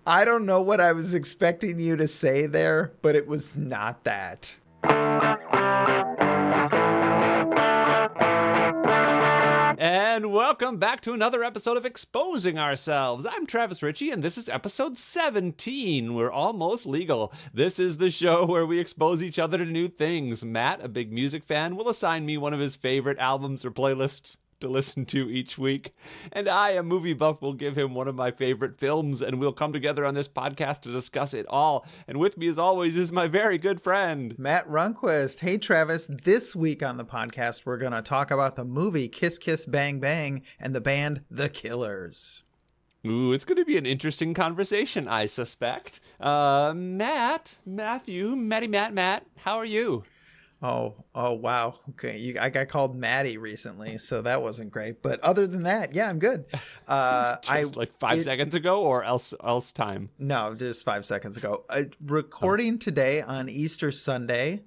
I don't know what I was expecting you to say there, but it was not that. And welcome back to another episode of Exposing Ourselves. I'm Travis Ritchie, and this is episode 17. We're almost legal. This is the show where we expose each other to new things. Matt, a big music fan, will assign me one of his favorite albums or playlists to listen to each week. And I, a movie buff, will give him one of my favorite films, and we'll come together on this podcast to discuss it all. And with me, as always, is my very good friend, Matt Runquist. Hey, Travis. This week on the podcast, we're going to talk about the movie Kiss Kiss Bang Bang and the band The Killers. Ooh, it's going to be an interesting conversation, I suspect. Matt, how are you? Oh, wow. Okay. I got called Maddie recently, so that wasn't great. But other than that, yeah, I'm good. Like 5 seconds ago or else time? No, just 5 seconds ago. Recording today on Easter Sunday.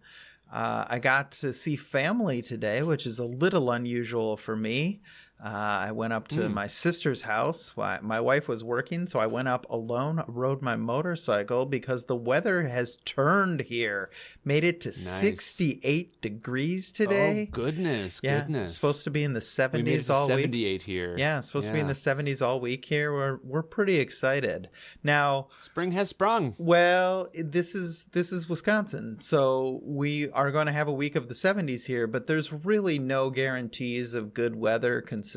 I got to see family today, which is a little unusual for me. I went up to my sister's house. My wife was working, so I went up alone, rode my motorcycle because the weather has turned here. Made it to 68 degrees today. Oh, goodness. It's supposed to be in the 70s we made it to all 78 week. here. Yeah, it's supposed to be in the 70s all week here. We're pretty excited. Now, spring has sprung. Well, this is Wisconsin, so we are going to have a week of the 70s here, but there's really no guarantees of good weather consistently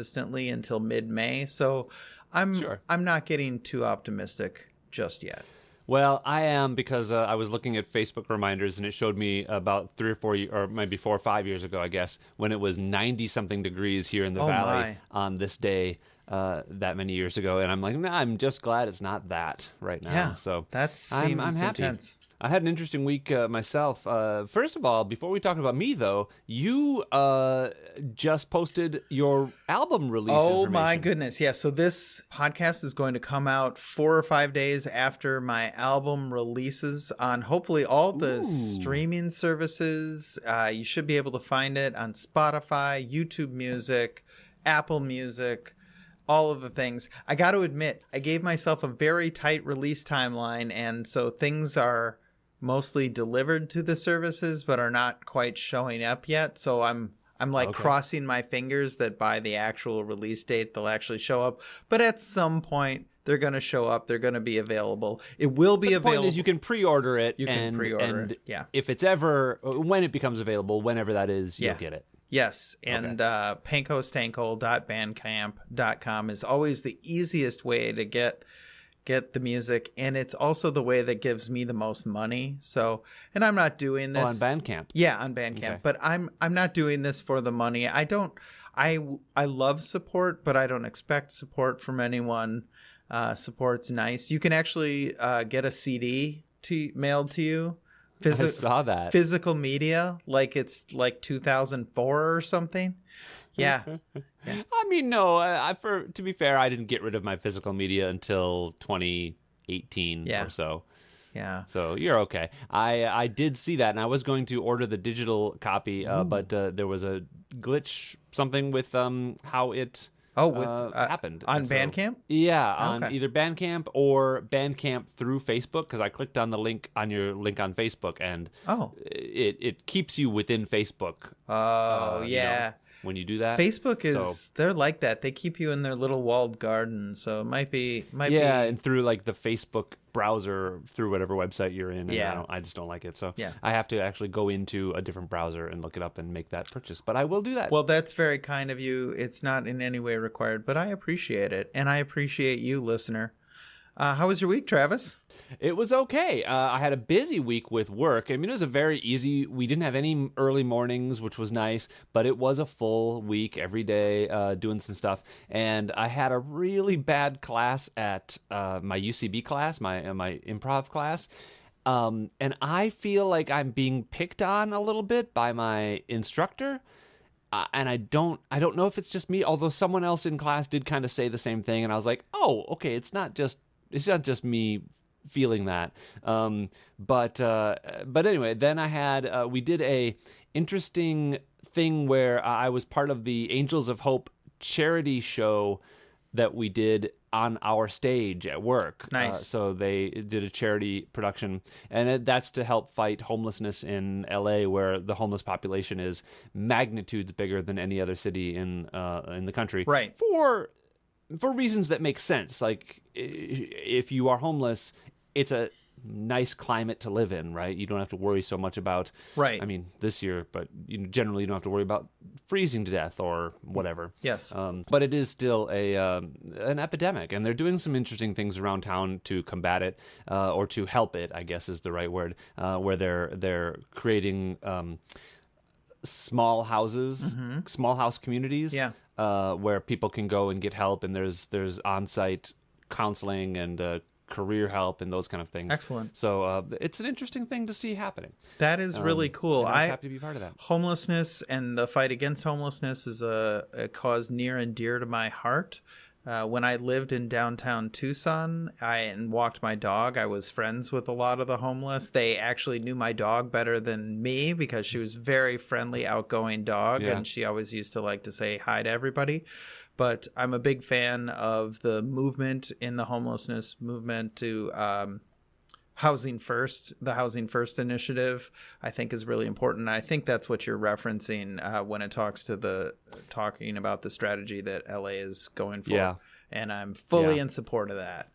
until mid-May. So I'm not getting too optimistic just yet. Well, I am, because I was looking at Facebook reminders and it showed me about 3 or 4 or maybe 4 or 5 years ago, I guess, when it was 90-something degrees here in the valley on this day that many years ago. And I'm like, nah, I'm just glad it's not that right now. Yeah, so that seems I'm happy. intense. I had an interesting week myself. First of all, before we talk about me, though, you just posted your album release information. My goodness. Yeah. So this podcast is going to come out 4 or 5 days after my album releases on hopefully all the streaming services. You should be able to find it on Spotify, YouTube Music, Apple Music, all of the things. I got to admit, I gave myself a very tight release timeline, and so things are mostly delivered to the services but are not quite showing up yet. So I'm like crossing my fingers that by the actual release date they'll actually show up. But at some point they're going to show up. They're going to be available. It will be available. The point is you can pre-order it. You can pre-order it. Yeah. If it's ever, when it becomes available, whenever that is, you'll get it. Yes, and pankostanko.bandcamp.com is always the easiest way to get the music, and it's also the way that gives me the most money. So, and I'm not doing this on Bandcamp. Yeah, on Bandcamp. Okay. But I'm not doing this for the money. I love support, but I don't expect support from anyone. Support's nice. You can actually get a CD mailed to you. I saw that. Physical media, like it's like 2004 or something. Yeah. I mean, no. To be fair, I didn't get rid of my physical media until 2018 or so. Yeah. So you're okay. I did see that, and I was going to order the digital copy, but there was a glitch, something with how it. Happened on Bandcamp? Yeah, on either Bandcamp or Bandcamp through Facebook, because I clicked on the link on your link on Facebook, and it keeps you within Facebook. Oh, yeah. You know, when you do that, Facebook they're like that. They keep you in their little walled garden, so it might be. And through like the Facebook browser, through whatever website you're in. And I just don't like it, so I have to actually go into a different browser and look it up and make that purchase. But I will do that. Well, that's very kind of you. It's not in any way required, but I appreciate it, and I appreciate you, listener. How was your week, Travis? It was okay. I had a busy week with work. I mean, it was a very easy. We didn't have any early mornings, which was nice, but it was a full week every day doing some stuff. And I had a really bad class at my UCB class, my improv class. And I feel like I'm being picked on a little bit by my instructor. And I don't know if it's just me, although someone else in class did kind of say the same thing. And I was like, oh, okay, it's not just me feeling that. But anyway, then I had, we did a interesting thing where I was part of the Angels of Hope charity show that we did on our stage at work. Nice. So they did a charity production, and that's to help fight homelessness in LA, where the homeless population is magnitudes bigger than any other city in the country. Right. For reasons that make sense. Like, if you are homeless, it's a nice climate to live in, right? You don't have to worry so much about, Right. I mean, this year, but generally you don't have to worry about freezing to death or whatever. Yes. But it is still an epidemic, and they're doing some interesting things around town to combat it, or to help it, I guess is the right word, where they're creating small houses, small house communities, Yeah. where people can go and get help, and there's on-site counseling and career help and those kind of things. Excellent. So it's an interesting thing to see happening. That is really cool. And I was happy to be part of that. Homelessness and the fight against homelessness is a cause near and dear to my heart. When I lived in downtown Tucson and walked my dog, I was friends with a lot of the homeless. They actually knew my dog better than me because she was a very friendly, outgoing dog, Yeah. and she always used to like to say hi to everybody. But I'm a big fan of the movement in the homelessness movement to Housing First. The Housing First initiative, I think, is really important. I think that's what you're referencing when it talking about the strategy that LA is going for. Yeah. And I'm fully Yeah. in support of that.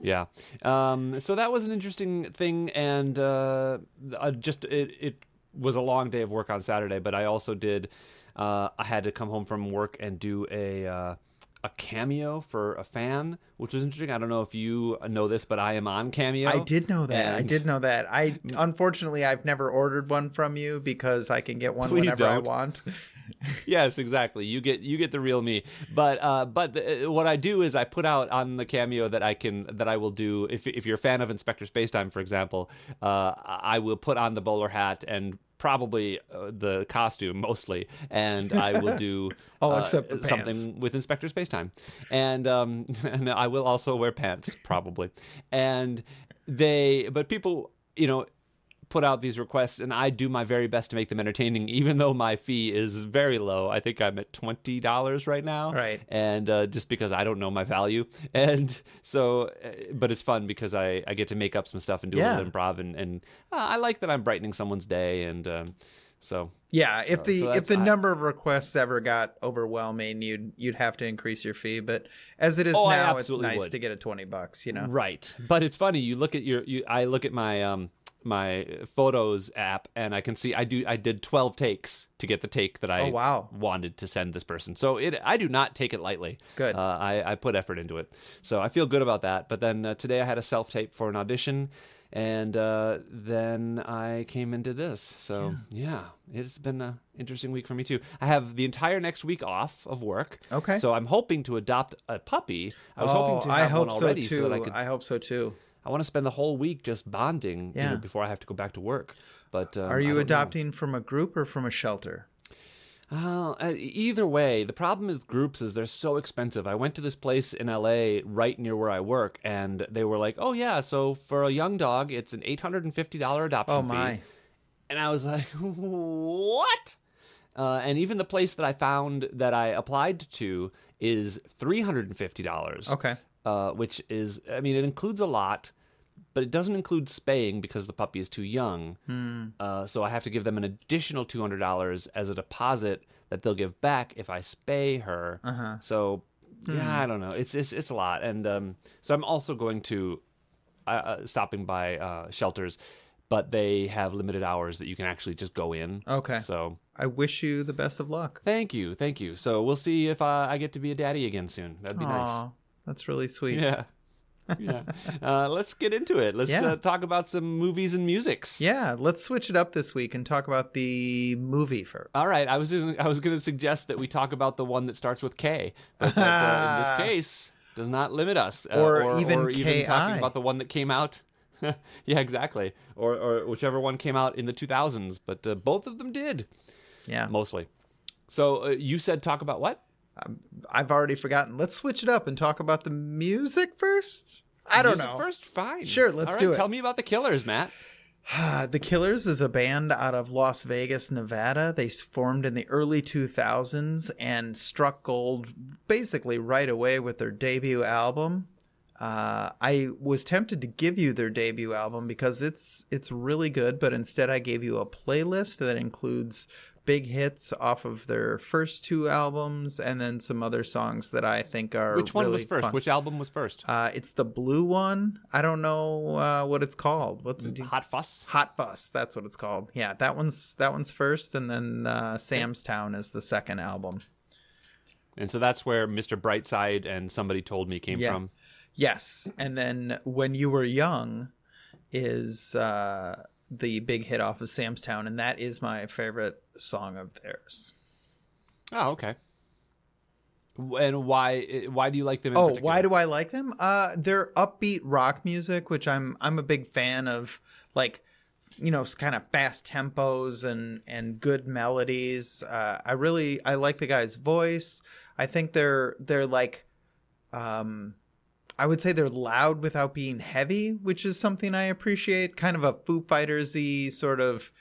Yeah. So that was an interesting thing, and it was a long day of work on Saturday, but I also did. I had to come home from work and do a cameo for a fan, which was interesting. I don't know if you know this, but I am on Cameo. I did know that. And- Unfortunately, I've never ordered one from you because I can get one Please whenever I don't. want. Yes, exactly. You get the real me. But what I do is I put out on the Cameo that I will do. If you're a fan of Inspector Spacetime, for example, I will put on the bowler hat and probably the costume mostly, and I will do All except the something pants. with Inspector Spacetime, and and I will also wear pants probably, but people, put out these requests, and I do my very best to make them entertaining, even though my fee is very low. I think I'm at $20 right now. Right. And just because I don't know my value. And so, but it's fun because I get to make up some stuff and do a Yeah. little improv. And I like that I'm brightening someone's day. And so. Yeah, if the I- number of requests ever got overwhelming, you'd have to increase your fee. But as it is Oh, I now, it's absolutely nice would. to get it $20. Right. But it's funny. You look at I look at my my photos app, and I can see I did 12 takes to get the take that I Oh, wow. wanted to send this person. So I do not take it lightly. Good. I put effort into it. So I feel good about that. But then today I had a self-tape for an audition, and then I came into this. So yeah, it's been an interesting week for me too. I have the entire next week off of work. Okay. So I'm hoping to adopt a puppy. I was hoping to have one already so that I could. I hope so too. I want to spend the whole week just bonding, Yeah. before I have to go back to work. But Are I you don't know. adopting from a group or from a shelter? Either way, the problem with groups is they're so expensive. I went to this place in LA right near where I work, and they were like, "Oh yeah, so for a young dog, it's an $850 adoption Oh fee." my. And I was like, "What?" And even the place that I found that I applied to is $350. Okay. Which is, I mean, it includes a lot, but it doesn't include spaying because the puppy is too young. So I have to give them an additional $200 as a deposit that they'll give back if I spay her. Uh-huh. So yeah, I don't know. It's a lot, and so I'm also going to stopping by shelters, but they have limited hours that you can actually just go in. Okay. So I wish you the best of luck. thank you. So we'll see if I get to be a daddy again soon. That'd be nice. Aw, that's really sweet. Yeah. Yeah. Let's get into it. Let's Yeah. talk about some movies and musics. Yeah, let's switch it up this week and talk about the movie first. All right. I was going to suggest that we talk about the one that starts with K, but that, in this case does not limit us. Or even talking KI. about the one that came out. Yeah, exactly. Or whichever one came out in the 2000s, but both of them did. Yeah. Mostly. So you said talk about what? I've already forgotten. Let's switch it up and talk about the music first. I don't Music know. First, fine. Sure, let's All right, do it. Tell me about the Killers, Matt. The Killers is a band out of Las Vegas, Nevada. They formed in the early 2000s and struck gold basically right away with their debut album. I was tempted to give you their debut album because it's really good, but instead I gave you a playlist that includes big hits off of their first two albums and then some other songs that I think are Which one really was first? fun. Which album was first? It's the blue one. I don't know what it's called. What's it? Hot Fuss? Hot Fuss. That's what it's called. Yeah, that one's first, and then Sam's Town is the second album. And so that's where Mr. Brightside and Somebody Told Me came from. Yes, and then When You Were Young is the big hit off of Sam's Town, and that is my favorite song of theirs. Oh, okay. And why do you like them in particular? Why do I like them? They're upbeat rock music, which I'm a big fan of, like, you know, kind of fast tempos and good melodies. I like the guy's voice. I think they're like I would say they're loud without being heavy, which is something I appreciate. Kind of a Foo Fighters-y sort of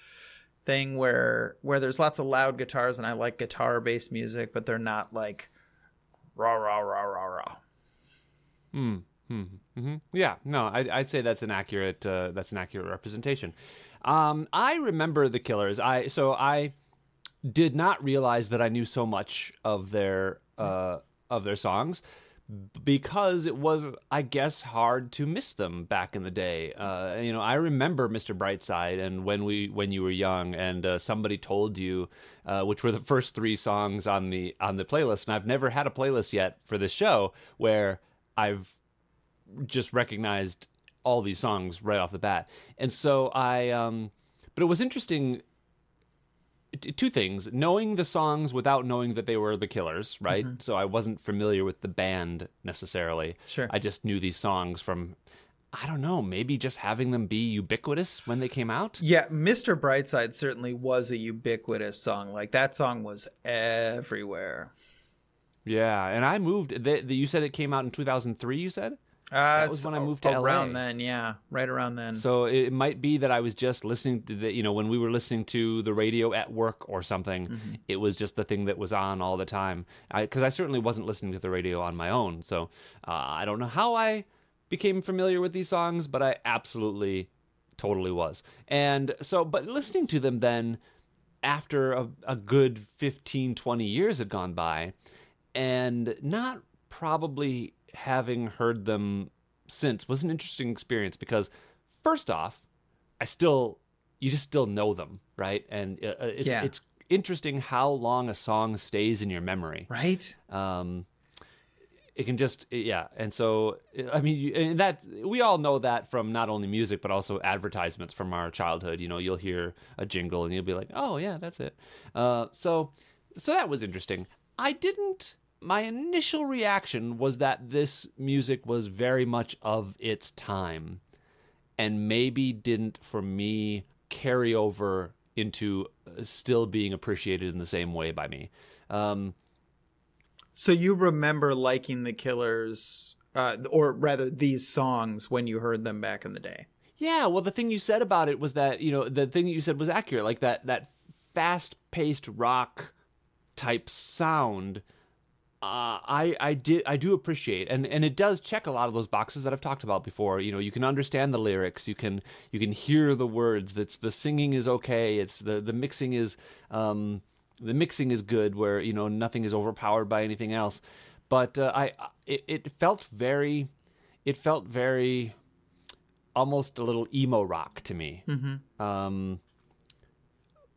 thing where there's lots of loud guitars, and I like guitar-based music, but they're not like rah rah rah rah rah. Yeah, no, I'd say that's an accurate representation. I remember the Killers. I did not realize that I knew so much of their songs, because it was, I guess, hard to miss them back in the day. You know, I remember Mr. Brightside and When You Were Young and Somebody Told You, which were the first three songs on the playlist. And I've never had a playlist yet for this show where I've just recognized all these songs right off the bat. And so but it was interesting. Two things: knowing the songs without knowing that they were the Killers, right? Mm-hmm. So I wasn't familiar with the band necessarily. Sure. I just knew these songs from, I don't know, maybe just having them be ubiquitous when they came out. Yeah, Mr. Brightside certainly was a ubiquitous song. Like, that song was everywhere. Yeah, and I moved. You said it came out in 2003. You said. That was when I moved to LA. Around then, yeah. Right around then. So it might be that I was just listening to when we were listening to the radio at work or something, mm-hmm. It was just the thing that was on all the time. Because I certainly wasn't listening to the radio on my own. So I don't know how I became familiar with these songs, but I absolutely, totally was. And so, but listening to them then after a good 15, 20 years had gone by, and not probably having heard them since was an interesting experience, because first off, you just still know them, right? And it's interesting how long a song stays in your memory, right? It can just, yeah. And so, I mean, that we all know that from not only music but also advertisements from our childhood. You know, you'll hear a jingle and you'll be like, oh yeah, that's it. So that was interesting. My initial reaction was that this music was very much of its time, and maybe didn't, for me, carry over into still being appreciated in the same way by me. So you remember liking the Killers, or rather these songs, when you heard them back in the day? Yeah, well, the thing you said about it was that, you know, the thing that you said was accurate, like that fast-paced rock type sound. I do appreciate, and it does check a lot of those boxes that I've talked about before. You know, you can understand the lyrics, you can hear the words. The singing is okay. It's the mixing is good, where, you know, nothing is overpowered by anything else. But it felt very almost a little emo rock to me. Mm-hmm.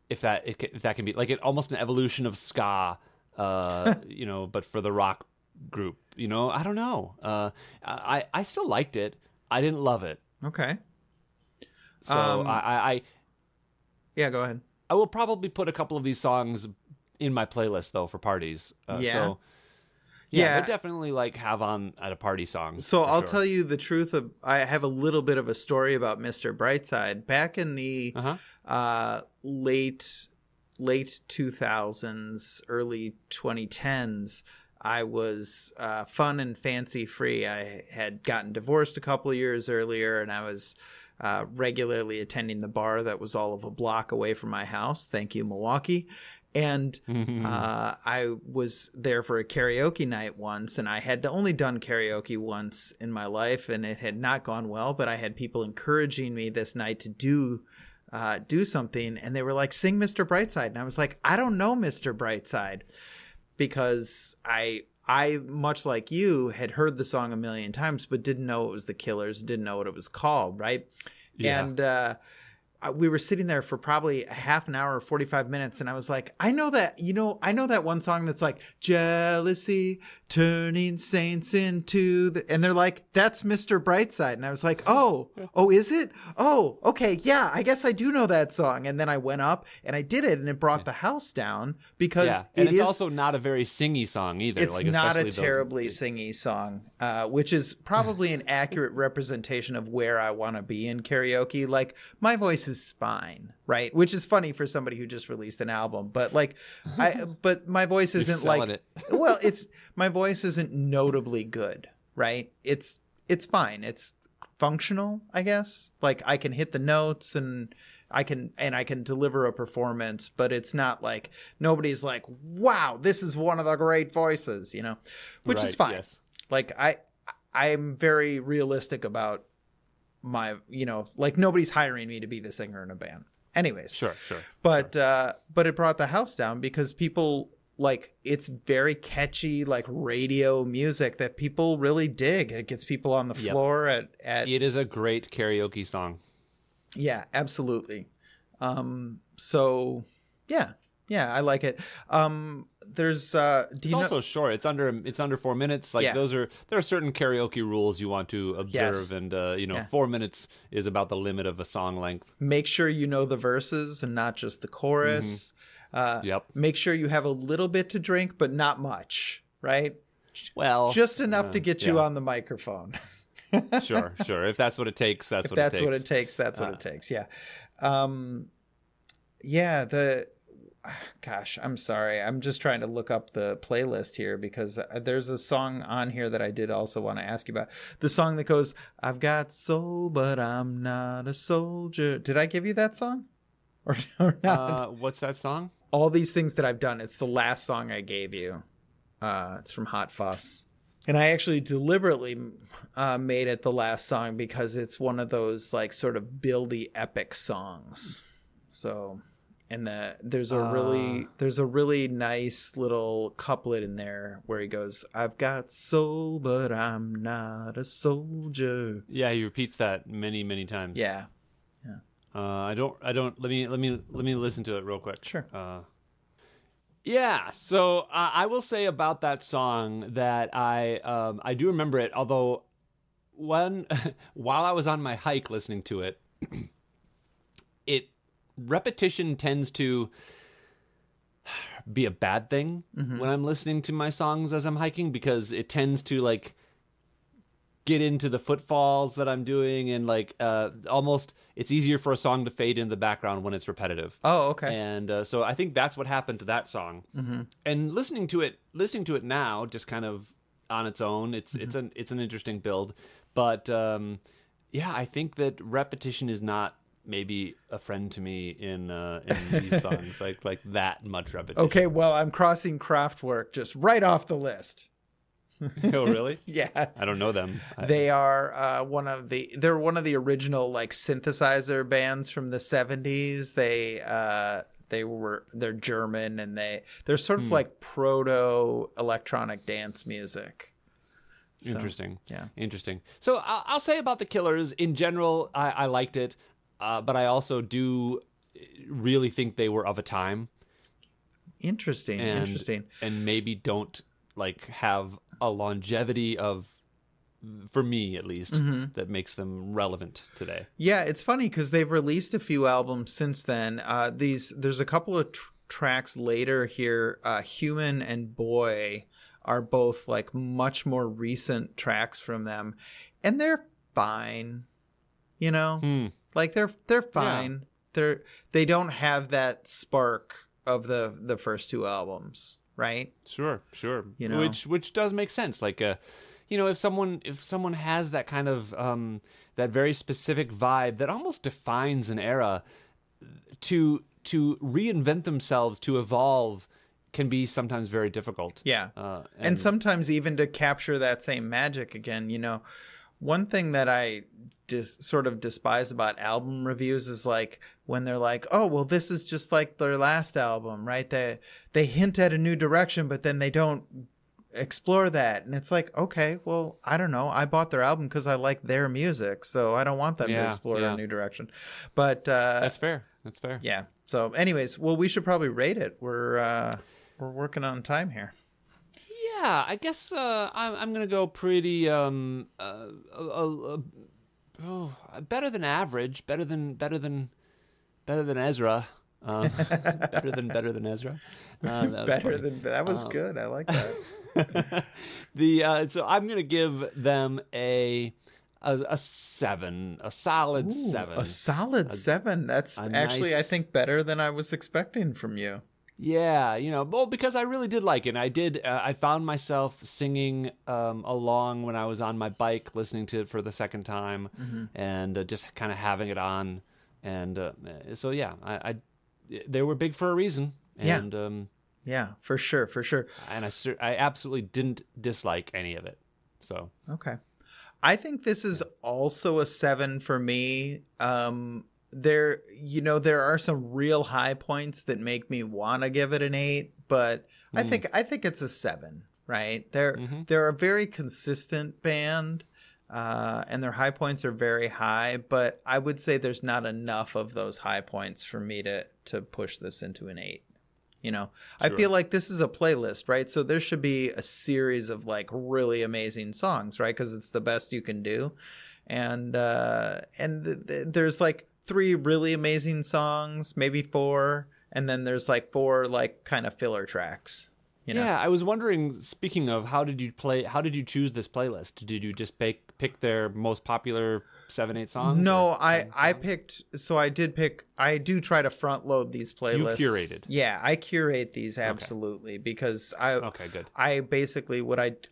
If that can be like almost an evolution of ska. You know, but for the rock group, you know, I don't know. I still liked it. I didn't love it. Okay. So yeah, go ahead. I will probably put a couple of these songs in my playlist though for parties. So yeah, they definitely like have on at a party song. So I'll tell you the truth I have a little bit of a story about Mr. Brightside. Back in the late 2000s, early 2010s, I was fun and fancy free. I had gotten divorced a couple of years earlier, and I was regularly attending the bar that was all of a block away from my house. Thank you, Milwaukee. And I was there for a karaoke night once, and I had only done karaoke once in my life, and it had not gone well, but I had people encouraging me this night to do something, and they were like, sing Mr. Brightside. And I was like, I don't know Mr. Brightside, because I much like you had heard the song a million times, but didn't know it was the Killers, didn't know what it was called, right? Yeah. And we were sitting there for probably a half an hour or 45 minutes, and I was like, I know that one song that's like, jealousy turning saints into the, and they're like, that's Mr. Brightside. And I was like, oh, is it? Oh, okay, yeah, I guess I do know that song. And then I went up and I did it, and it brought the house down, because and it's also not a very singy song either. It's like, not a terribly singy song, which is probably an accurate representation of where I want to be in karaoke. Like, my voice is fine, right? Which is funny for somebody who just released an album, but like, but my voice isn't like, it. well, my voice isn't notably good, right? It's fine. It's functional, I guess. Like, I can hit the notes and I can deliver a performance, but it's not like, nobody's like, wow, this is one of the great voices, which is fine. Yes. Like, I'm very realistic about my, like, nobody's hiring me to be the singer in a band. Anyways. Sure. But it brought the house down because people, like, it's very catchy, like, radio music that people really dig. It gets people on the floor at It is a great karaoke song. Yeah, absolutely. So yeah, I like it. There's it's also short. It's under 4 minutes. Like, there are certain karaoke rules you want to observe, and 4 minutes is about the limit of a song length. Make sure you know the verses and not just the chorus. Make sure you have a little bit to drink, but not much, right? Well, just enough to get you on the microphone. Sure. If that's what it takes, that's what it takes. That's what it takes. Yeah. Gosh, I'm sorry. I'm just trying to look up the playlist here, because there's a song on here that I did also want to ask you about. The song that goes, I've got soul, but I'm not a soldier. Did I give you that song? Or not? What's that song? All These Things That I've Done. It's the last song I gave you. It's from Hot Fuss. And I actually deliberately made it the last song because it's one of those, like, sort of buildy epic songs. So, and there's a really nice little couplet in there where he goes, I've got soul, but I'm not a soldier. Yeah, he repeats that many, many times. Yeah. I don't. Let me listen to it real quick. Sure. Yeah, so I will say about that song that I do remember it, although while I was on my hike listening to it, repetition tends to be a bad thing when I'm listening to my songs as I'm hiking, because it tends to, like, get into the footfalls that I'm doing, and, like, almost it's easier for a song to fade into the background when it's repetitive. Oh, okay. And so I think that's what happened to that song. And listening to it now, just kind of on its own, it's an interesting build. But I think that repetition is not maybe a friend to me in these songs, like that much repetition. Okay, well, I'm crossing Kraftwerk just right off the list. Oh, really? Yeah. I don't know them. They are they're one of the original, like, synthesizer bands from the 70s. They're German, and they're sort of like proto electronic dance music. So, interesting. Yeah. Interesting. So I'll say about the Killers in general, I liked it, but I also do really think they were of a time. Interesting. And maybe don't, like, have a longevity for me at least, that makes them relevant today. Yeah, it's funny because they've released a few albums since then. There's a couple of tracks later here. Human and Boy are both, like, much more recent tracks from them, and they're fine. Like, they're fine. Yeah. They don't have that spark of the first two albums. Right? Sure. Which does make sense. Like, if someone has that kind of that very specific vibe that almost defines an era, to reinvent themselves, to evolve, can be sometimes very difficult. Yeah. And sometimes even to capture that same magic again, one thing that I sort of despise about album reviews is like when they're like, oh, well, this is just like their last album, right? They hint at a new direction, but then they don't explore that. And it's like, okay, well, I don't know. I bought their album because I like their music, so I don't want them to explore a new direction. But that's fair. That's fair. Yeah. So anyways, well, we should probably rate it. We're working on time here. Yeah, I guess I'm gonna go pretty better than average, better than Ezra, better than Ezra. That was good. I like that. So I'm gonna give them a 7, a solid 7. A solid 7. That's actually, nice... I think, better than I was expecting from you. Yeah, well, because I really did like it. And I found myself singing along when I was on my bike, listening to it for the second time, and just kind of having it on. And so, yeah, they were big for a reason. And, yeah, for sure. And I absolutely didn't dislike any of it. So okay, I think this is also a 7 for me. There are some real high points that make me want to give it an 8, but I think it's a 7, right? They're a very consistent band, and their high points are very high, but I would say there's not enough of those high points for me to push this into an 8. Sure. I feel like this is a playlist, right? So there should be a series of like really amazing songs, right? Because it's the best you can do, and there's like 3 really amazing songs, maybe 4, and then there's like 4 like kind of filler tracks. Yeah, I was wondering, speaking of, how did you choose this playlist? Did you just pick their most popular 7-8 songs? No, I do try to front load these playlists. You curated. Yeah, I curate these absolutely, because good. I basically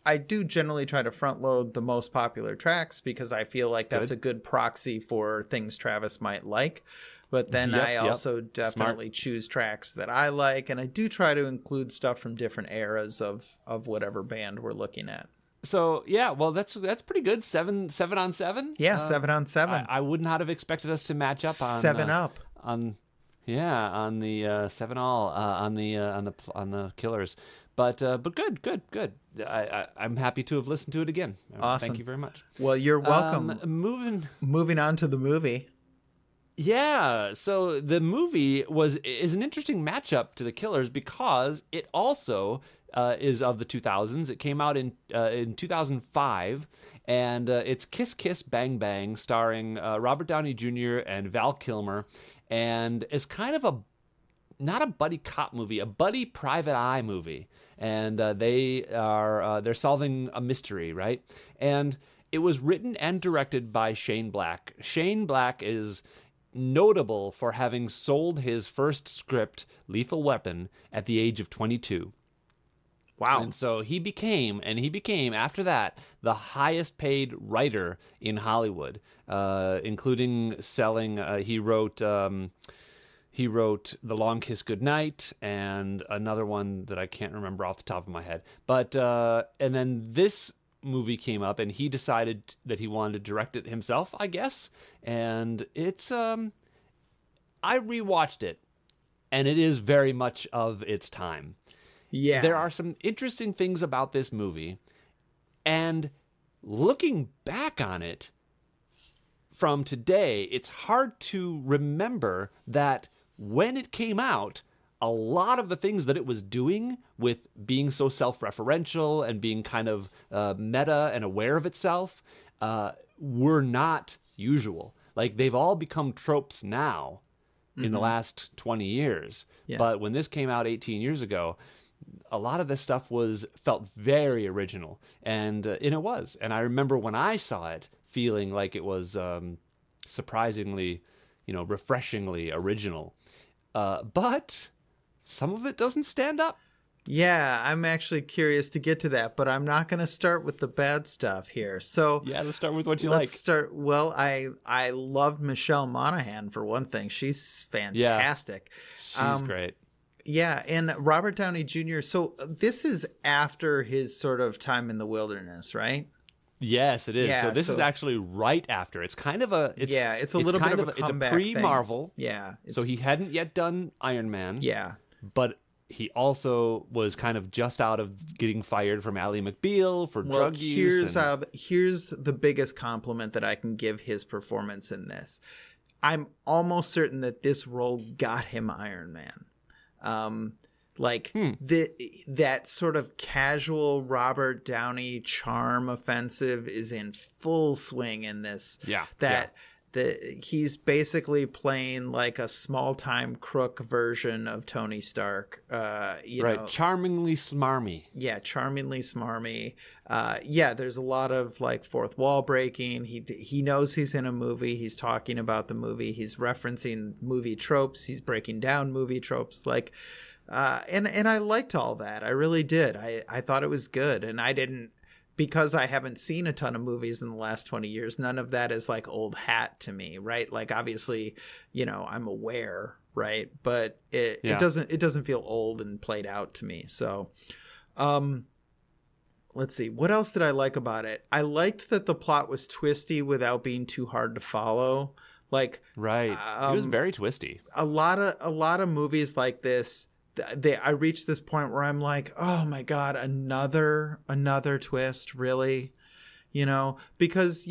I do generally try to front load the most popular tracks because I feel like that's a good proxy for things Travis might like. But then I also definitely choose tracks that I like, and I do try to include stuff from different eras of whatever band we're looking at. So yeah, well, that's pretty good. 7 on 7. Yeah, 7 on 7. I would not have expected us to match up on 7 up on the 7 all on the Killers. But good. I'm happy to have listened to it again. Awesome. Thank you very much. Well, you're welcome. Moving on to the movie. Yeah, so the movie is an interesting matchup to the Killers because it also is of the 2000s. It came out in 2005, and it's Kiss Kiss Bang Bang, starring Robert Downey Jr. and Val Kilmer, and it's kind of not a buddy cop movie, a buddy private eye movie, and they're solving a mystery, right? And it was written and directed by Shane Black. Shane Black is notable for having sold his first script, Lethal Weapon, at the age of 22. Wow. And so he became, after that, the highest paid writer in Hollywood, including selling, he wrote The Long Kiss Goodnight and another one that I can't remember off the top of my head. But, and then this movie came up and he decided that he wanted to direct it himself, I guess. And it's I rewatched it and it is very much of its time. Yeah. There are some interesting things about this movie, and looking back on it from today, it's hard to remember that when it came out, a lot of the things that it was doing with being so self-referential and being kind of meta and aware of itself were not usual. Like, they've all become tropes now in the last 20 years. Yeah. But when this came out 18 years ago, a lot of this stuff felt very original. And it was. And I remember when I saw it feeling like it was surprisingly, refreshingly original. But some of it doesn't stand up. Yeah, I'm actually curious to get to that, but I'm not going to start with the bad stuff here. So Yeah, let's start with what you let's like. start. Well, I loved Michelle Monaghan for one thing. She's Yeah, fantastic. she's great. Yeah, and Robert Downey Jr. So this is after his sort of time in the wilderness, right? Yes, it is. So Yeah, this is so actually right after. It's kind of a yeah, it's a it's little bit kind of a it's a comeback thing. pre-Marvel. Yeah, So he hadn't yet done Iron Man. yeah. But he also was kind of just out of getting fired from Ally McBeal for Well, drug use. here's the biggest compliment that I can give his performance in this. I'm almost certain that this role got him Iron Man. That sort of casual Robert Downey charm offensive is in full swing in this. Yeah. He's basically playing like a small time crook version of Tony Stark. Right, charmingly smarmy. Yeah, charmingly smarmy. There's a lot of like fourth wall breaking. He knows he's in a movie. He's talking about the movie. He's referencing movie tropes. He's breaking down movie tropes. And I liked all that. I really did. I thought it was good, and I didn't. Because I haven't seen a ton of movies in the last 20 years, none of that is like old hat to me, right? Like obviously, I'm aware, right? But it doesn't feel old and played out to me. So, let's see. What else did I like about it? I liked that the plot was twisty without being too hard to follow. Like, right. It was very twisty. A lot of movies like this, I reached this point where I'm like, oh my God, another twist, really? Because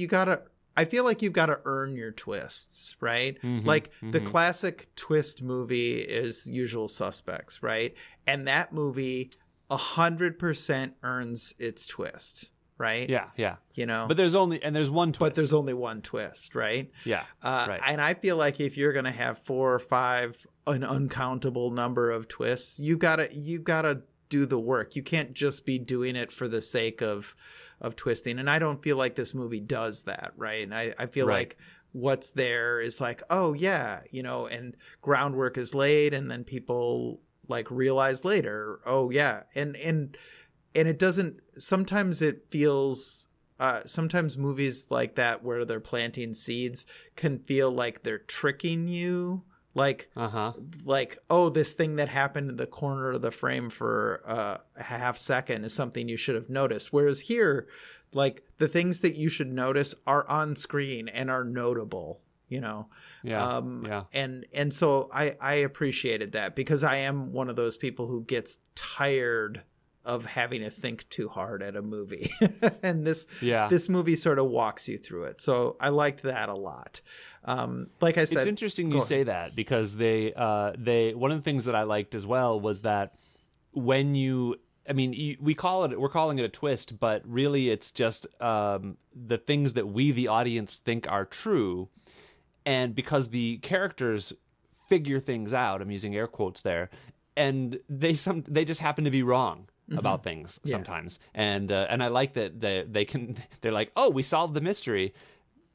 I feel like you've got to earn your twists, right? Mm-hmm, the classic twist movie is Usual Suspects, right? And that movie 100% earns its twist, right? Yeah. But there's one twist. But there's only one twist, right? Yeah. Right. And I feel like if you're going to have 4 or 5, an uncountable number of twists, you gotta do the work. You can't just be doing it for the sake of twisting. And I don't feel like this movie does that, right? And I feel like what's there is like, oh yeah, and groundwork is laid, and then people like realize later, oh yeah, and it doesn't. Sometimes it feels. Sometimes movies like that where they're planting seeds can feel like they're tricking you. Like, oh, this thing that happened in the corner of the frame for a half second is something you should have noticed. Whereas here, like, the things that you should notice are on screen and are notable, Yeah. And so I appreciated that, because I am one of those people who gets tired of having to think too hard at a movie. And this movie sort of walks you through it. So I liked that a lot. Like I said, it's interesting you say that, because they one of the things that I liked as well was that when we're calling it a twist, but really it's just the things that we, the audience, think are true. And because the characters figure things out, I'm using air quotes there, and they just happen to be wrong about things sometimes. And I like that they're like, oh, we solved the mystery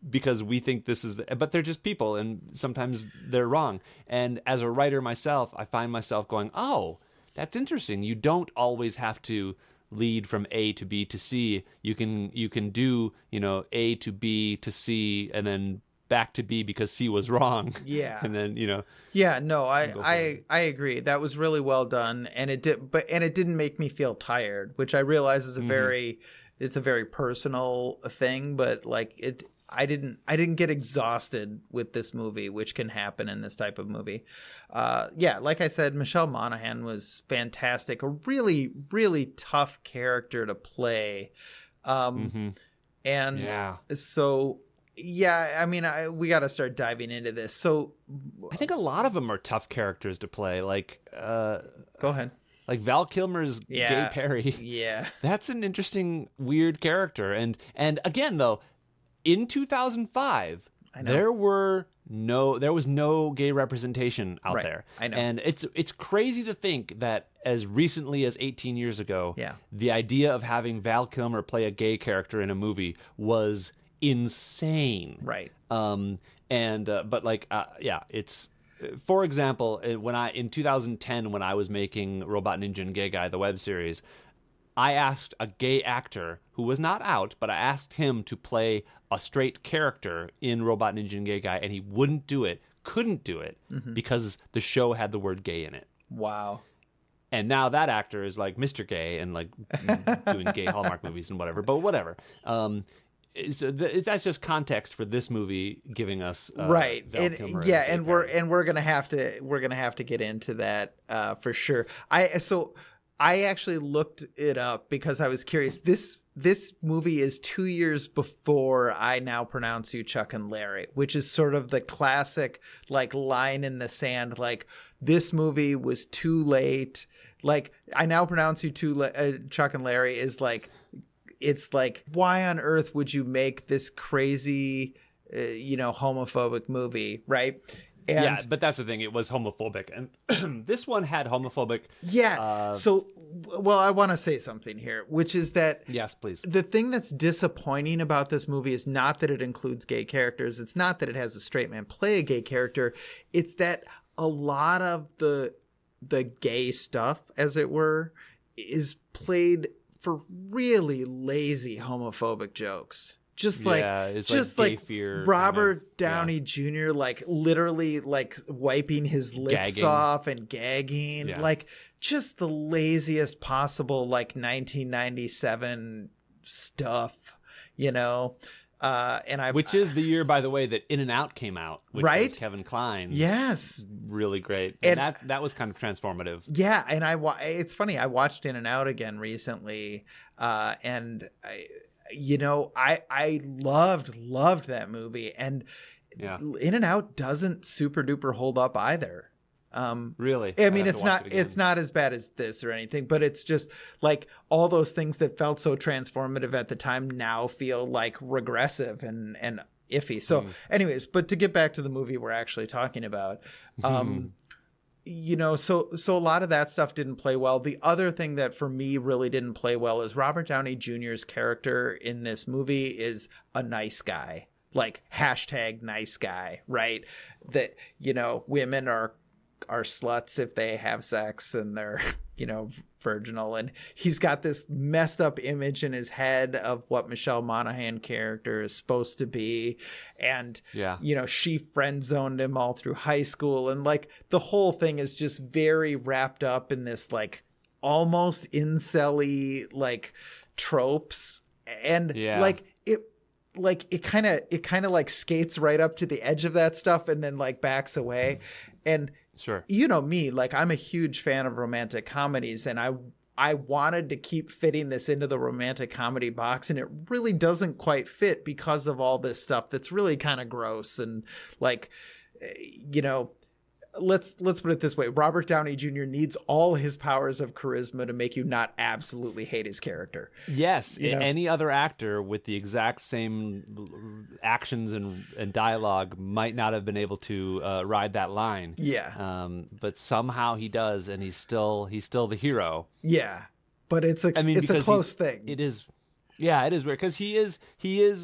because we think this is but they're just people, and sometimes they're wrong. And as a writer myself, I find myself going, oh, that's interesting. You don't always have to lead from A to B to C. You can do, A to B to C, and then back to B because C was wrong. Yeah. And then, Yeah, no, I agree. That was really well done, and it didn't make me feel tired, which I realize is it's a very personal thing, but like I didn't get exhausted with this movie, which can happen in this type of movie. Like I said, Michelle Monaghan was fantastic. A really, really tough character to play. And so, yeah, I mean, we got to start diving into this. So I think a lot of them are tough characters to play. Like, go ahead. Like Val Kilmer's Gay Perry. Yeah. That's an interesting, weird character. And again, though, in 2005, there was no gay representation out there. I know. And it's crazy to think that as recently as 18 years ago, the idea of having Val Kilmer play a gay character in a movie was insane. Right. But like, it's For example, in 2010, when I was making Robot Ninja and Gay Guy, the web series, I asked a gay actor who was not out, but I asked him to play a straight character in Robot Ninja and Gay Guy, and he wouldn't do it, couldn't do it, because the show had the word gay in it. Wow. And now that actor is like Mr. Gay and like doing gay Hallmark movies and whatever. But whatever. That's just context for this movie giving us right. Val Kilmer Yeah, and we're gonna have to get into that for sure. I actually looked it up because I was curious. This movie is 2 years before I Now Pronounce You Chuck and Larry, which is sort of the classic like line in the sand. Like, this movie was too late. Like, I Now Pronounce You Chuck and Larry is like, it's like, why on earth would you make this crazy, homophobic movie, right? And, yeah, but that's the thing. It was homophobic, and this one had homophobic. Yeah. I want to say something here, which is that yes, please. The thing that's disappointing about this movie is not that it includes gay characters. It's not that it has a straight man play a gay character. It's that a lot of the gay stuff, as it were, is played for really lazy homophobic jokes. Just like gay fear, Robert Downey Jr. like literally like wiping his lips off and gagging, like just the laziest possible like 1997 stuff, which is the year, by the way, that In-N-Out came out, which was Kevin Kline. Yes, really great, and that was kind of transformative. Yeah, and it's funny. I watched In-N-Out again recently, and I loved that movie, and In-N-Out doesn't super duper hold up either. Really? I mean, it's not as bad as this or anything, but it's just like all those things that felt so transformative at the time now feel like regressive and iffy. So anyways, but to get back to the movie we're actually talking about, so a lot of that stuff didn't play well. The other thing that for me really didn't play well is Robert Downey Jr.'s character in this movie is a nice guy, like #nice guy, right? That, women are sluts if they have sex and they're, virginal. And he's got this messed up image in his head of what Michelle Monaghan character is supposed to be. And, she friend zoned him all through high school. And like the whole thing is just very wrapped up in this like almost incel-y like tropes. And it kind of like skates right up to the edge of that stuff and then like backs away. And sure, me, like I'm a huge fan of romantic comedies, and I wanted to keep fitting this into the romantic comedy box, and it really doesn't quite fit because of all this stuff that's really kind of gross and like, let's put it this way. Robert Downey Jr. needs all his powers of charisma to make you not absolutely hate his character. Yes. Any other actor with the exact same actions and dialogue might not have been able to ride that line. Yeah. But somehow he does, and he's still the hero. Yeah. But it's a close thing. It is. Yeah, it is weird because he is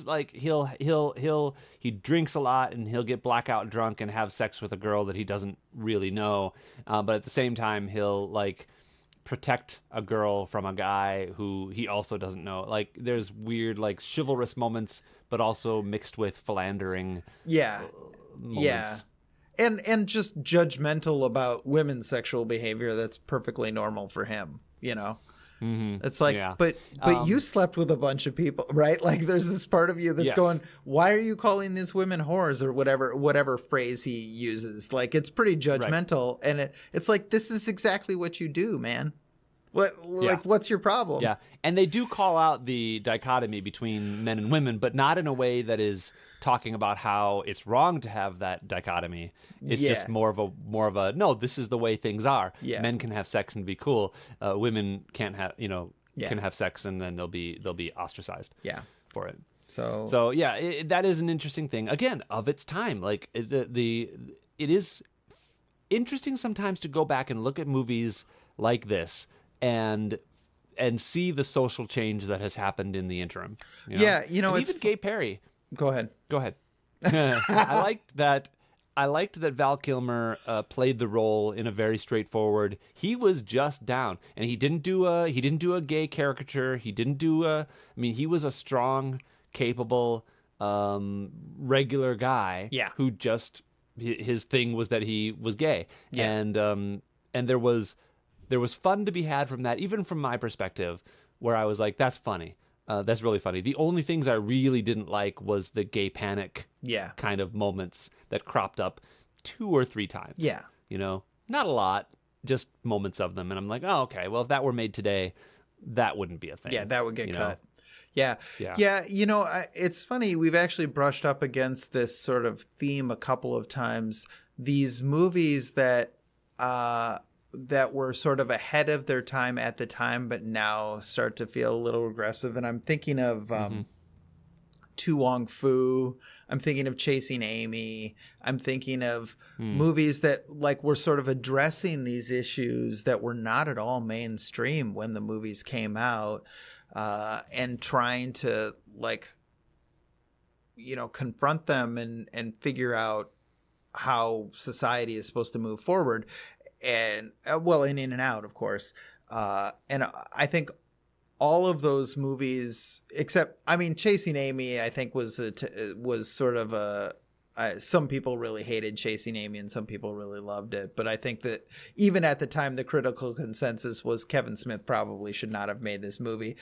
like he drinks a lot and he'll get blackout drunk and have sex with a girl that he doesn't really know, but at the same time he'll like protect a girl from a guy who he also doesn't know. Like there's weird like chivalrous moments, but also mixed with philandering. Moments. And just judgmental about women's sexual behavior that's perfectly normal for him. Mm-hmm. It's like, but you slept with a bunch of people, right? Like there's this part of you that's going, why are you calling these women whores or whatever phrase he uses? Like it's pretty judgmental. Right. And it's like, this is exactly what you do, man. What's your problem? Yeah. And they do call out the dichotomy between men and women, but not in a way that is talking about how it's wrong to have that dichotomy. It's just more of a no, this is the way things are. Yeah. Men can have sex and be cool. Women can't have, can have sex and then they'll be ostracized. For it. So that is an interesting thing. Again, of its time. Like it is interesting sometimes to go back and look at movies like this and see the social change that has happened in the interim. And even Gay Perry. Go ahead. I liked that I liked that Val Kilmer played the role in a very straightforward. He was just down, and he didn't do a gay caricature. He didn't do a. I mean, he was a strong, capable, regular guy. Yeah. Who just his thing was that he was gay, Yeah. and there was fun to be had from that, even from my perspective, where I was like, that's funny. That's really funny. The only things I really didn't like was the gay panic Yeah. kind of moments that cropped up 2 or 3 times. Yeah. You know, not a lot, just moments of them. And I'm like, oh, okay, well, if that were made today, that wouldn't be a thing. Yeah, that would get you know? cut. Yeah. Yeah. Yeah. You know, it's funny. We've actually brushed up against this sort of theme a couple of times. These movies that were sort of ahead of their time at the time, but now start to feel a little regressive. And I'm thinking of Tu Wong Fu. I'm thinking of Chasing Amy. I'm thinking of movies that like were sort of addressing these issues that were not at all mainstream when the movies came out, and trying to like, you know, confront them and figure out how society is supposed to move forward. And well, in and out, of course. And I think all of those movies, except, I mean, Chasing Amy, I think was sort of a. Some people really hated Chasing Amy, and some people really loved it. But I think that even at the time, the critical consensus was Kevin Smith probably should not have made this movie.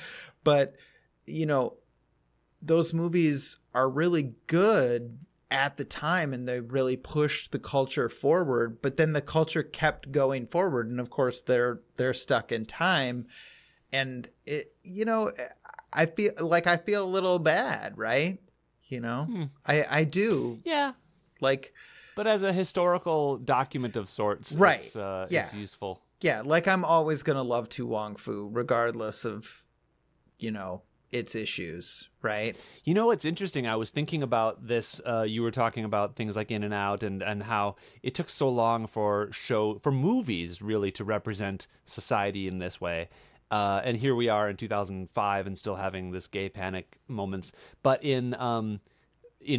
But you know, those movies are really good at the time, and they really pushed the culture forward, but then the culture kept going forward, and of course they're stuck in time, and it, you know, I feel a little bad, right? You know, I do. Yeah. Like, but as a historical document of sorts, right? It's useful. Yeah, like I'm always gonna love Tu Wong Fu, regardless of, you know, its issues, right? You know what's interesting? I was thinking about this. You were talking about things like In and Out, and how it took so long for movies really to represent society in this way. And here we are in 2005 and still having this gay panic moments. But in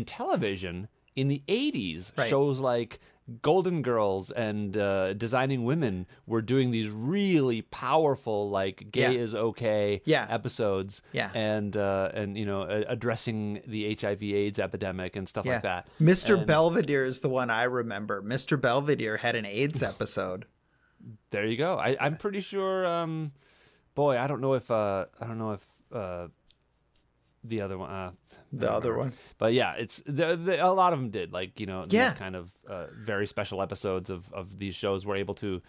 television in the 80s, Right. shows like Golden Girls and Designing Women were doing these really powerful, like gay Yeah. is okay Yeah. episodes, Yeah. and you know, addressing the HIV/AIDS epidemic and stuff like that. Mr. And Belvedere is the one I remember. Mr. Belvedere had an AIDS episode. there you go. I'm pretty sure. Boy, I don't know if the other one. I The don't other remember. one. But yeah, it's a lot of them did, like, you know, Yeah. those kind of very special episodes of these shows were able to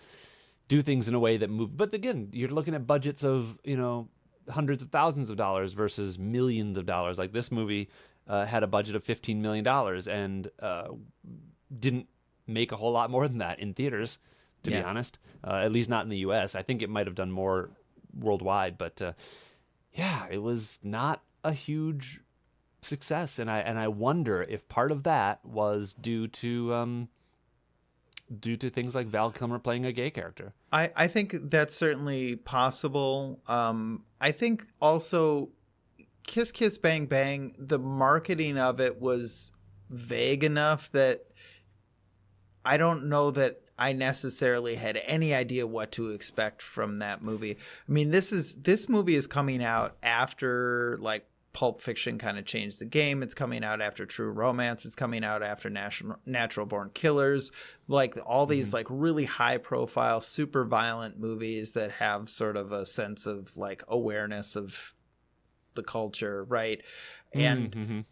do things in a way that moved. But again, you're looking at budgets of, you know, hundreds of thousands of dollars versus millions of dollars. Like this movie had a budget of $15 million and didn't make a whole lot more than that in theaters, to be Yeah. honest. At least not in the U.S. I think it might have done more worldwide, but yeah, it was not a huge success, and I wonder if part of that was due to things like Val Kilmer playing a gay character. I think that's certainly possible. I think also Kiss Kiss Bang Bang, the marketing of it was vague enough that I don't know that I necessarily had any idea what to expect from that movie. I mean, this movie is coming out after like Pulp Fiction kind of changed the game. It's coming out after True Romance. It's coming out after Natural Born Killers. Like all these like really high profile, super violent movies that have sort of a sense of like awareness of the culture, right? And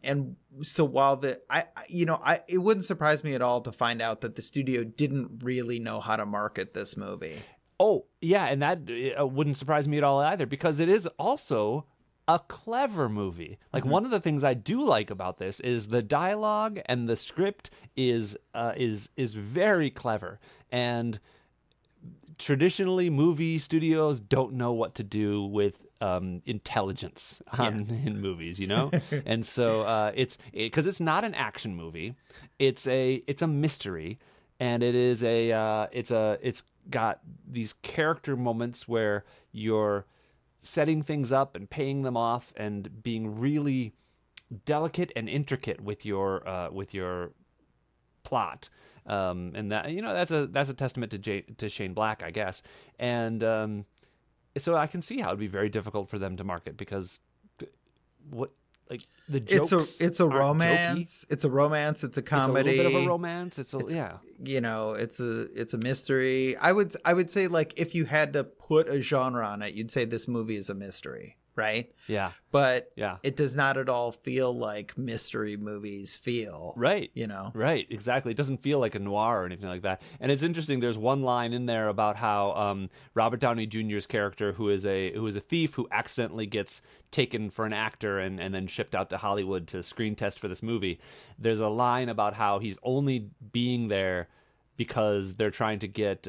and so while it wouldn't surprise me at all to find out that the studio didn't really know how to market this movie. Oh yeah, and that wouldn't surprise me at all either, because it is also a clever movie. Like one of the things I do like about this is the dialogue and the script is very clever. And traditionally, movie studios don't know what to do with intelligence in movies, you know. And so because it's not an action movie, it's a mystery, and it's got these character moments where you're setting things up and paying them off and being really delicate and intricate with your plot. And that, that's a testament to Shane Black, I guess. And so I can see how it'd be very difficult for them to market, because what, like, the jokes it's a aren't romance. jokey. It's a romance. It's a comedy. It's a little bit of a romance. It's a mystery. I would say, like, if you had to put a genre on it, you'd say this movie is a mystery, right? Yeah. But Yeah. it does not at all feel like mystery movies feel. Right. Right, exactly. It doesn't feel like a noir or anything like that. And it's interesting, there's one line in there about how Robert Downey Jr.'s character, who is a thief who accidentally gets taken for an actor and then shipped out to Hollywood to screen test for this movie. There's a line about how he's only being there because they're trying to get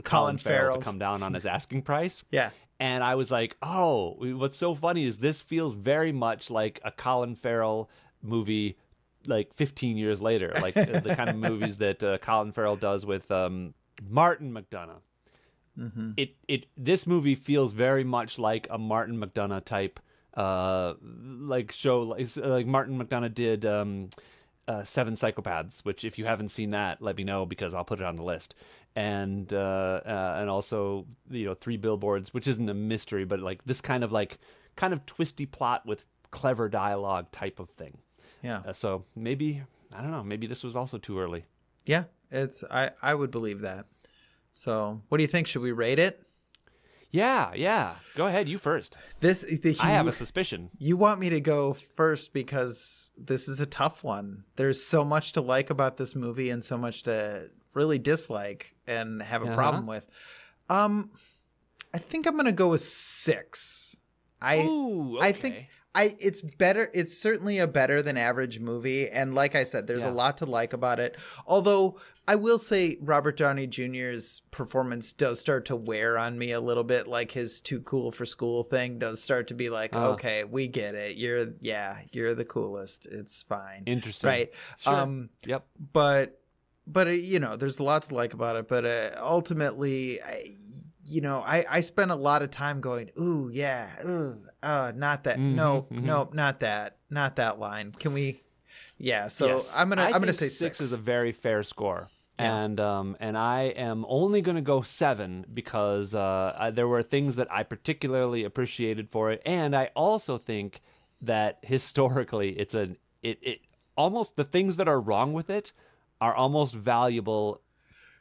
Colin Farrell to come down on his asking price. Yeah. And I was like, oh, what's so funny is this feels very much like a Colin Farrell movie, like 15 years later, like the kind of movies that Colin Farrell does with Martin McDonagh. Mm-hmm. This movie feels very much like a Martin McDonagh type like show, like Martin McDonagh did Seven Psychopaths, which, if you haven't seen that, let me know, because I'll put it on the list. And also, Three Billboards, which isn't a mystery, but like this kind of twisty plot with clever dialogue type of thing. Yeah. So maybe, I don't know, maybe this was also too early. Yeah, I would believe that. So what do you think? Should we rate it? Yeah. Go ahead, you first. I have a suspicion. You want me to go first because this is a tough one. There's so much to like about this movie and so much to really dislike and have a problem with. I think I'm going to go with 6. Ooh, okay. I think it's better. It's certainly a better than average movie. And like I said, there's a lot to like about it. Although I will say Robert Downey Jr.'s performance does start to wear on me a little bit. Like his too cool for school thing does start to be like, okay, we get it. You're the coolest. It's fine. Interesting. Right. Sure. Yep. But there's a lot to like about it. But ultimately, I spent a lot of time going, ooh, yeah, ooh, not that. Mm-hmm, No, not that line. Can we? Yeah. So yes. I'm gonna say 6 6 is a very fair score. Yeah. And I am only going to go 7 because there were things that I particularly appreciated for it, and I also think that historically it almost, the things that are wrong with it are almost valuable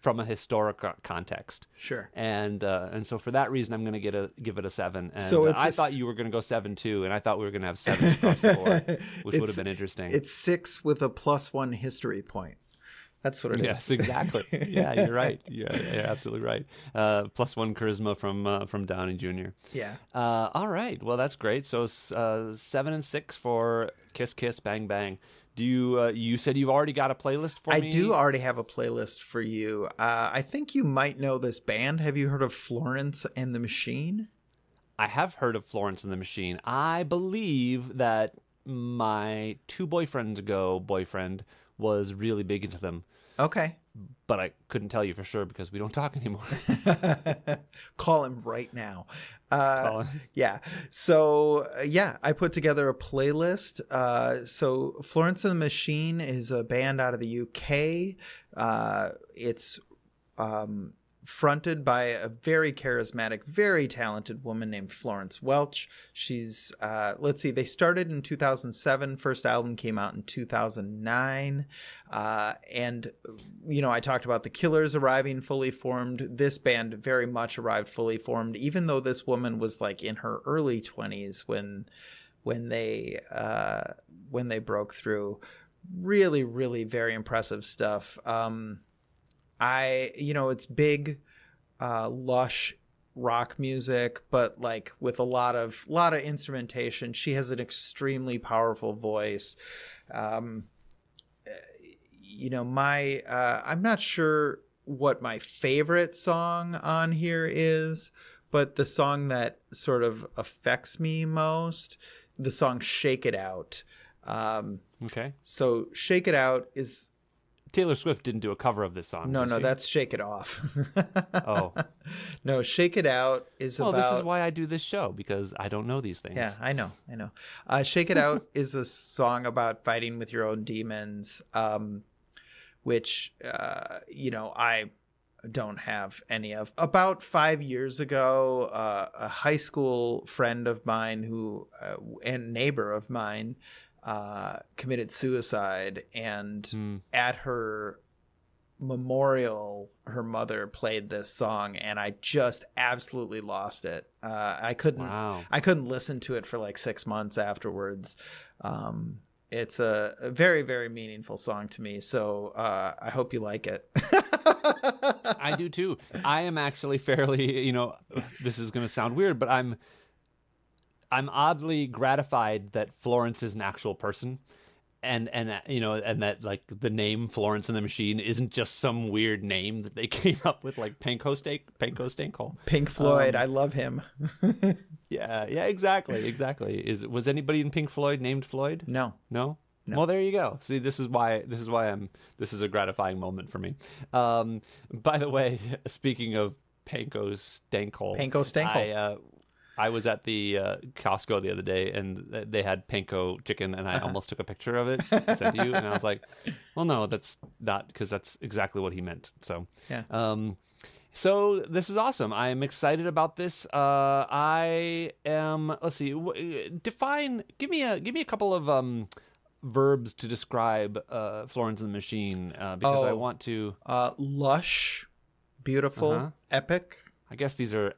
from a historic context. Sure. And so for that reason, I'm going to give it a 7. And so I thought you were going to go 7 too, and I thought we were going to have 7 across the board, which would have been interesting. It's 6 with a +1 history point. That's what it is. Yes, exactly. Yeah, you're right. You're absolutely right. +1 charisma from Downey Jr. Yeah. All right. Well, that's great. So 7 and 6 for Kiss Kiss Bang Bang. Do you said you've already got a playlist for me? I do already have a playlist for you. I think you might know this band. Have you heard of Florence and the Machine? I have heard of Florence and the Machine. I believe that my 2 boyfriends ago boyfriend was really big into them. Okay. But I couldn't tell you for sure because we don't talk anymore. Call him right now. Call him. Yeah. So, I put together a playlist. So Florence and the Machine is a band out of the UK. It's fronted by a very charismatic, very talented woman named Florence Welch. She's, they started in 2007. First album came out in 2009. And, I talked about the Killers arriving fully formed. This band very much arrived fully formed, even though this woman was like in her early 20s when they broke through. Really, really very impressive stuff. It's big, lush rock music, but like with a lot of instrumentation. She has an extremely powerful voice. I'm not sure what my favorite song on here is, but the song that sort of affects me most, the song "Shake It Out." Okay. So "Shake It Out" is. Taylor Swift didn't do a cover of this song. No, that's "Shake It Off." Oh. No, "Shake It Out" is about... Well, this is why I do this show, because I don't know these things. Yeah, I know. "Shake It Out" is a song about fighting with your own demons, which I don't have any of. About 5 years ago, a high school friend of mine and neighbor of mine committed suicide, and at her memorial, her mother played this song, and I just absolutely lost it. I couldn't listen to it for like 6 months afterwards. It's a very, very meaningful song to me, so I hope you like it. I do too. I am actually fairly, this is going to sound weird, but I'm oddly gratified that Florence is an actual person. And that like the name Florence and the Machine isn't just some weird name that they came up with, like Panko Stanko. Pink Floyd, I love him. Yeah, exactly. Was anybody in Pink Floyd named Floyd? No. Well, there you go. See, this is why this is a gratifying moment for me. By the way, speaking of Panko Stanko. I was at the Costco the other day, and they had panko chicken, and I almost took a picture of it to send to you, and I was like, well, no, that's not, because that's exactly what he meant. So, yeah. So this is awesome. I am excited about this. I am. Let's see. Give me a couple of verbs to describe Florence and the Machine, because I want to. Lush, beautiful, epic. I guess these are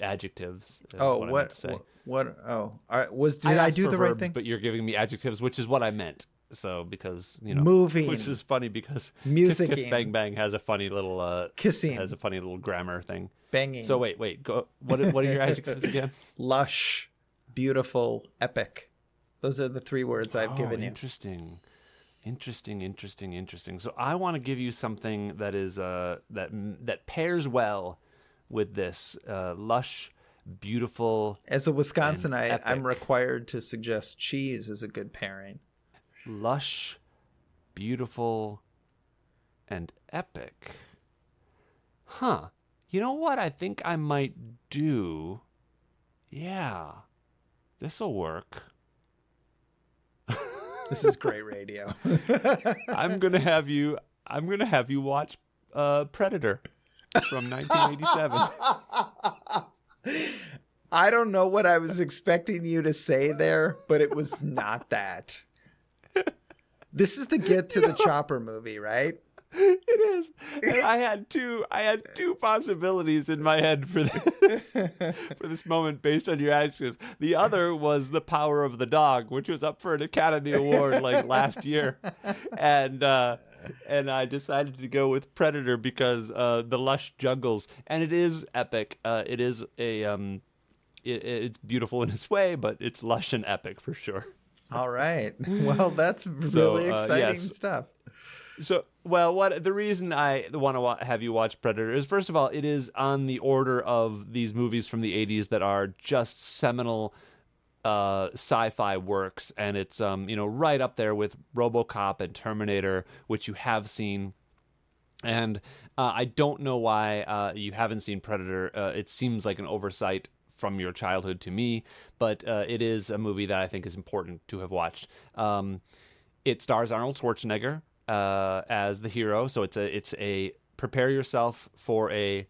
adjectives. Did I do the right thing? But you're giving me adjectives, which is what I meant. So because moving, which is funny because music, Kiss Bang Bang has a funny little kissing, has a funny little grammar thing. Banging. So wait, go. What are your adjectives again? Lush, beautiful, epic. Those are the 3 words I've given you. Interesting. So I want to give you something that is that pairs well with this lush, beautiful. As a Wisconsinite, I'm required to suggest cheese is a good pairing. Lush, beautiful, and epic. Huh. You know what I think I might do? Yeah. This'll work. This is great radio. I'm gonna have you watch Predator from 1987. I don't know what I was expecting you to say there, but it was not that. This is the Get to the Chopper movie, right? It is. And I had two possibilities in my head for this moment based on your adjectives. The other was The Power of the Dog, which was up for an Academy Award like last year, and I decided to go with Predator because the lush jungles, and it is epic. It is it's beautiful in its way, but it's lush and epic for sure. All right. Well, that's really exciting stuff. So, the reason I want to have you watch Predator is, first of all, it is on the order of these movies from the 80s that are just seminal sci-fi works, and it's right up there with RoboCop and Terminator, which you have seen. And I don't know why you haven't seen Predator. It seems like an oversight from your childhood to me, but it is a movie that I think is important to have watched. It stars Arnold Schwarzenegger as the hero, so it's a prepare yourself for a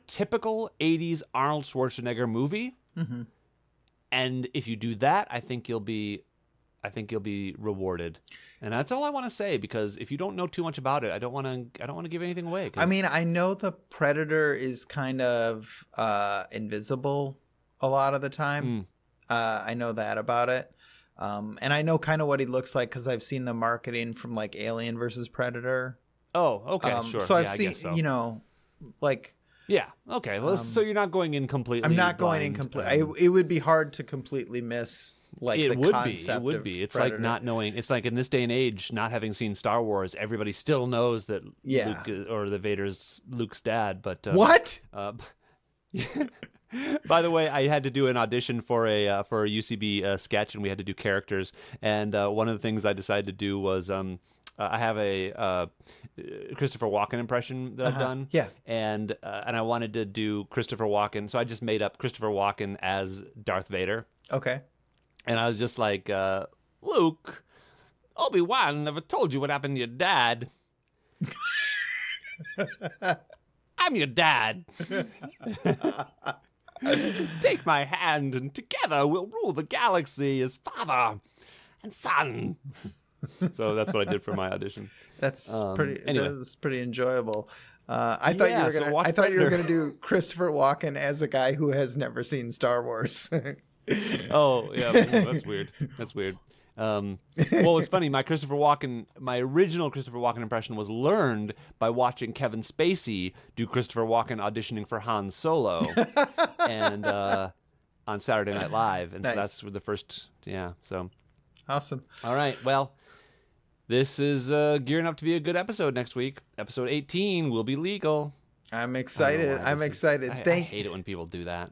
typical 80s Arnold Schwarzenegger movie. Mm-hmm. And if you do that, I think you'll be rewarded. And that's all I want to say, because if you don't know too much about it, I don't want to give anything away. I mean, I know the Predator is kind of invisible a lot of the time. I know that about it. And I know kind of what he looks like because I've seen the marketing from like Alien versus Predator. Oh, okay, sure. So I've seen, like. Yeah. Okay. Well, so you're not going in completely. I'm not going in completely. It would be hard to completely miss the concept. It would be. It's Predator. like not knowing. It's like in this day and age, not having seen Star Wars, everybody still knows that Luke or the Vader's Luke's dad. But what? By the way, I had to do an audition for a UCB sketch, and we had to do characters. And one of the things I decided to do was I have a Christopher Walken impression that I've done. Yeah. And I wanted to do Christopher Walken, so I just made up Christopher Walken as Darth Vader. Okay. And I was just like, Luke, Obi-Wan never told you what happened to your dad. I'm your dad. Take my hand, and together we'll rule the galaxy as father and son. So that's what I did for my audition. That's pretty. Anyway. That's pretty enjoyable. I thought you were gonna. watch I thought you were Predator. gonna do Christopher Walken as a guy who has never seen Star Wars. Oh, yeah, that's weird. That's weird. Well, it's funny. My original Christopher Walken impression was learned by watching Kevin Spacey do Christopher Walken auditioning for Han Solo, and on Saturday Night Live, and Nice. so that's the first. Yeah. So, Awesome. all right. Well, this is gearing up to be a good episode next week. Episode 18 will be legal. I'm I excited. don't know why I'm this is- excited. I Thank. hate it when people do that.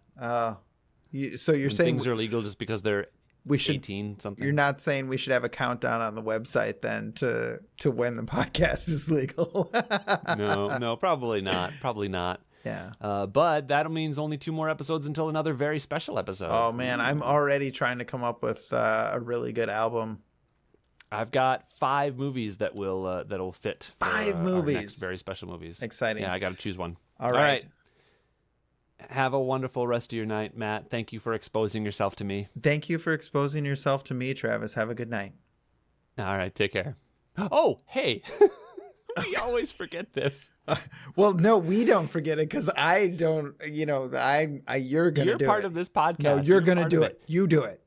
So you're When saying things are legal just because they're we should? 18 something. You're not saying we should have a countdown on the website then to when the podcast is legal? No, probably not. Probably not. Yeah. But that means only 2 more episodes until another very special episode. Oh man, I'm already trying to come up with a really good album. I've got 5 movies that'll fit. For, 5 our movies. next very special movies. Exciting. Yeah, I got to choose one. All right. Have a wonderful rest of your night, Matt. Thank you for exposing yourself to me. Thank you for exposing yourself to me, Travis. Have a good night. All right, take care. Oh, hey. We always forget this. Well, no, we don't forget it because I don't. You're gonna You're do part it. of this podcast. No, you're gonna part do of it. You do it.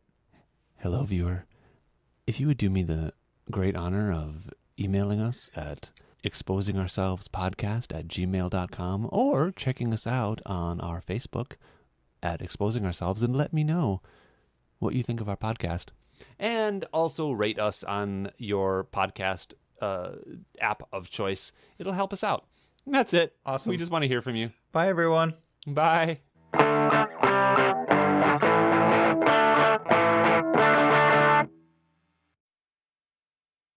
Hello, viewer. If you would do me the great honor of emailing us at exposingourselvespodcast@gmail.com or checking us out on our Facebook at Exposing Ourselves and let me know what you think of our podcast. And also rate us on your podcast app of choice. It'll help us out. And that's it. Awesome. We just want to hear from you. Bye, everyone. Bye.